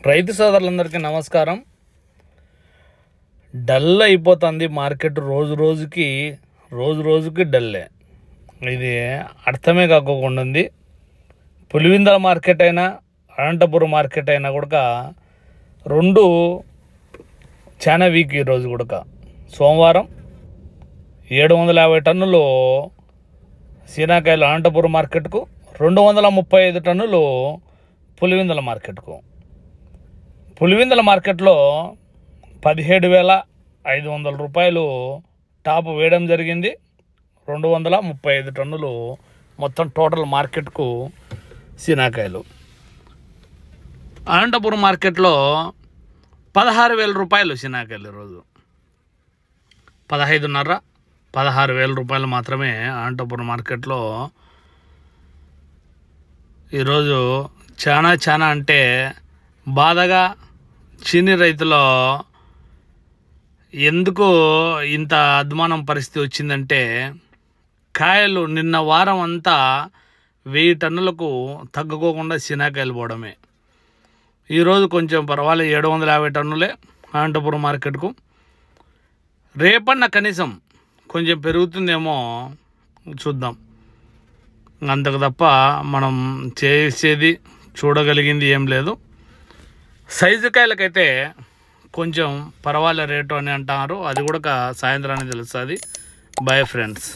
రైతు సోదరులందరికీ నమస్కారం. డల్ అయిపోతుంది మార్కెట్, రోజు రోజుకి డల్లే. ఇది అర్థమే కాకుండా ఉంది. పులివెందుల మార్కెట్ అయినా అనంతపురం మార్కెట్ అయినా కూడా రెండు చాలా వీక్. ఈరోజు కూడా సోమవారం 750 టన్నులు సీనాకాయలు అనంతపురం మార్కెట్కు, 235 టన్నులు పులివెందుల మార్కెట్కు. పులివెందుల మార్కెట్లో 17,500 రూపాయలు టాప్ వేయడం జరిగింది. 235 టన్నులు మొత్తం టోటల్ మార్కెట్కు సీనాకాయలు. అనంతపురం మార్కెట్లో 16,000 రూపాయలు సీనాకాయలు. ఈరోజు 15,500 16,000 రూపాయలు మాత్రమే అనంతపురం మార్కెట్లో. ఈరోజు చాలా అంటే బాధగా చీని రైతులో ఎందుకు ఇంత అద్మానం పరిస్థితి వచ్చిందంటే, కాయలు నిన్న వారం అంతా 1000 టన్నులకు తగ్గుకోకుండా సీనాకాయలు పోవడమే. ఈరోజు కొంచెం పర్వాలేదు, 750 టన్నులే అనంతపురం మార్కెట్కు. రేపన్న కనీసం కొంచెం పెరుగుతుందేమో చూద్దాం. అంతకు తప్ప మనం చేసేది చూడగలిగింది ఏం లేదు. సైజు కాయలకైతే కొంచెం పర్వాలే రేటు అని అంటున్నారు. అది కూడా సాయంత్రానికి తెలుస్తుంది. Bye friends.